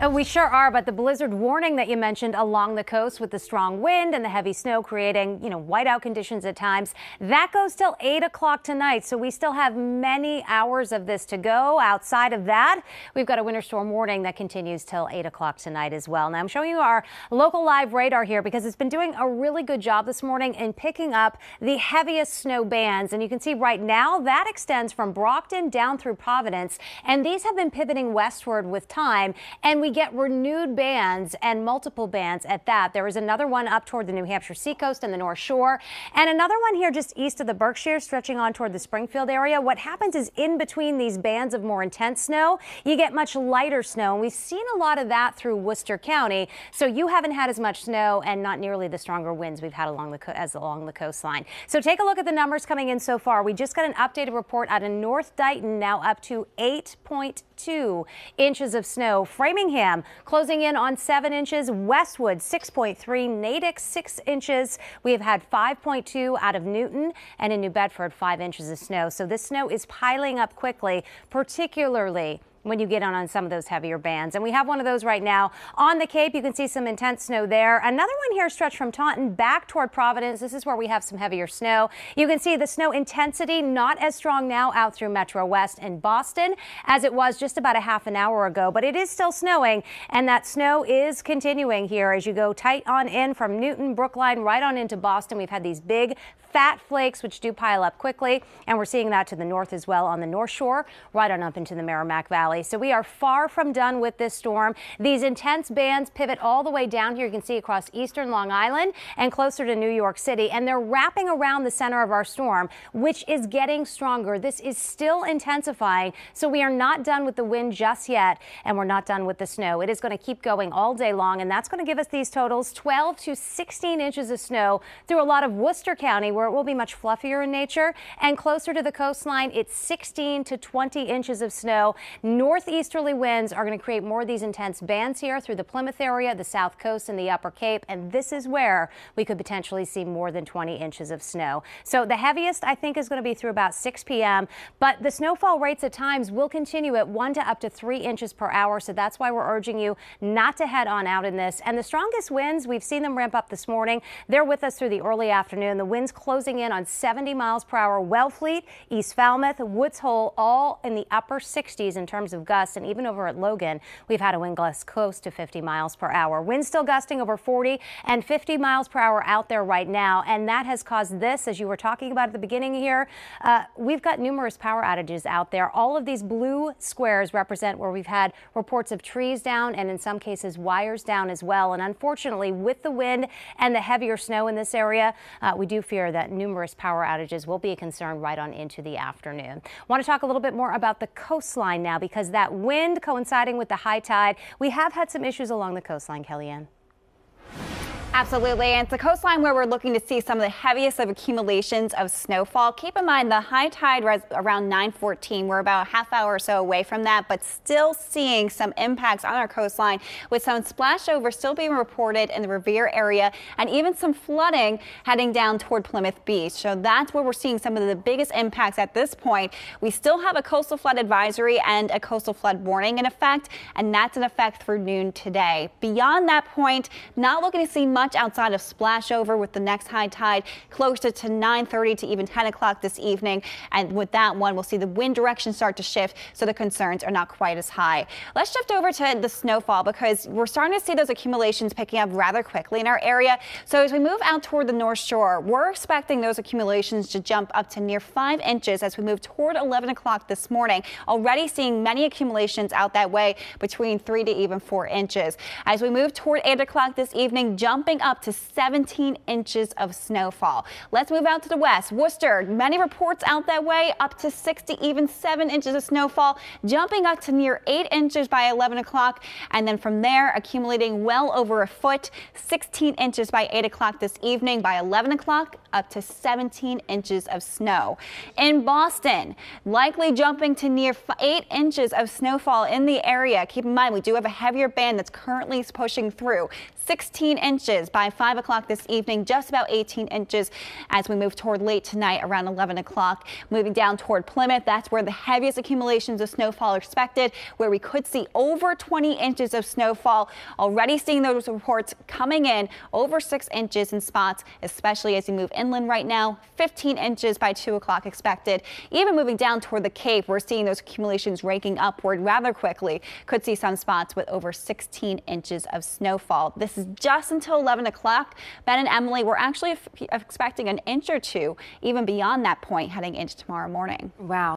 We sure are, but the blizzard warning that you mentioned along the coast with the strong wind and the heavy snow creating, whiteout conditions at times, that goes till 8 o'clock tonight. So we still have many hours of this to go. Outside of that, we've got a winter storm warning that continues till 8 o'clock tonight as well. Now I'm showing you our local live radar here because it's been doing a really good job this morning in picking up the heaviest snow bands. And you can see right now that extends from Brockton down through Providence. And these have been pivoting westward with time. And we get renewed bands and multiple bands at that. There is another one up toward the New Hampshire seacoast and the North Shore, and another one here just east of the Berkshires stretching on toward the Springfield area. What happens is in between these bands of more intense snow, you get much lighter snow. And we've seen a lot of that through Worcester County. So you haven't had as much snow and not nearly the stronger winds we've had along the coastline. So take a look at the numbers coming in so far. We just got an updated report out of North Dighton, now up to 8.2 inches of snow. Framingham closing in on 7 inches. Westwood 6.3, Natick 6 inches. We have had 5.2 out of Newton, and in New Bedford 5 inches of snow. So this snow is piling up quickly, particularly when you get on some of those heavier bands. And we have one of those right now on the Cape. You can see some intense snow there. Another one here stretched from Taunton back toward Providence. This is where we have some heavier snow. You can see the snow intensity not as strong now out through Metro West and Boston as it was just about a half an hour ago, but it is still snowing, and that snow is continuing here as you go tight on in from Newton, Brookline, right on into Boston. We've had these big fat flakes which do pile up quickly, and we're seeing that to the north as well on the North Shore, right on up into the Merrimack Valley. So we are far from done with this storm. These intense bands pivot all the way down here. You can see across eastern Long Island and closer to New York City, and they're wrapping around the center of our storm, which is getting stronger. This is still intensifying, so we are not done with the wind just yet, and we're not done with the snow. It is going to keep going all day long, and that's going to give us these totals: 12 to 16 inches of snow through a lot of Worcester County, where it will be much fluffier in nature, and closer to the coastline, it's 16 to 20 inches of snow. Northeasterly winds are going to create more of these intense bands here through the Plymouth area, the South Coast, and the Upper Cape, and this is where we could potentially see more than 20 inches of snow. So the heaviest, I think, is going to be through about 6 p.m., but the snowfall rates at times will continue at 1 to up to 3 inches per hour, so that's why we're urging you not to head on out in this. And the strongest winds, we've seen them ramp up this morning. They're with us through the early afternoon. The winds closing in on 70 miles per hour. Wellfleet, East Falmouth, Woods Hole, all in the upper 60s in terms of gusts, and even over at Logan, we've had a wind gust close to 50 miles per hour. Winds still gusting over 40 and 50 miles per hour out there right now, and that has caused this, as you were talking about at the beginning here, we've got numerous power outages out there. All of these blue squares represent where we've had reports of trees down and in some cases wires down as well. And unfortunately, with the wind and the heavier snow in this area, we do fear that numerous power outages will be a concern right on into the afternoon. Want to talk a little bit more about the coastline now, because that wind coinciding with the high tide, we have had some issues along the coastline, Kellyanne. Absolutely, and it's the coastline where we're looking to see some of the heaviest of accumulations of snowfall. Keep in mind the high tide was around 9:14. We're about a half hour or so away from that, but still seeing some impacts on our coastline with some splashover still being reported in the Revere area and even some flooding heading down toward Plymouth Beach. So that's where we're seeing some of the biggest impacts at this point. We still have a coastal flood advisory and a coastal flood warning in effect, and that's in effect through noon today. Beyond that point, not looking to see much outside of splashover with the next high tide closer to 9:30 to even 10 o'clock this evening. And with that one, we'll see the wind direction start to shift, so the concerns are not quite as high. Let's shift over to the snowfall, because we're starting to see those accumulations picking up rather quickly in our area. So as we move out toward the North Shore, we're expecting those accumulations to jump up to near 5 inches as we move toward 11 o'clock this morning. Already seeing many accumulations out that way between 3 to even 4 inches. As we move toward 8 o'clock this evening, jumping up to 17 inches of snowfall. Let's move out to the west. Worcester, many reports out that way, up to 6 to even 7 inches of snowfall, jumping up to near 8 inches by 11 o'clock. And then from there, accumulating well over a foot, 16 inches by 8 o'clock this evening. By 11 o'clock, up to 17 inches of snow. In Boston, likely jumping to near 8 inches of snowfall in the area. Keep in mind, we do have a heavier band that's currently pushing through. 16 inches by 5 o'clock this evening, just about 18 inches as we move toward late tonight around 11 o'clock. Moving down toward Plymouth, that's where the heaviest accumulations of snowfall are expected, where we could see over 20 inches of snowfall. Already seeing those reports coming in over 6 inches in spots, especially as you move inland right now. 15 inches by 2 o'clock expected. Even moving down toward the Cape, we're seeing those accumulations raking upward rather quickly. Could see some spots with over 16 inches of snowfall. This is just until 11 o'clock. Ben and Emily, we're actually expecting an inch or two, even beyond that point, heading into tomorrow morning. Wow.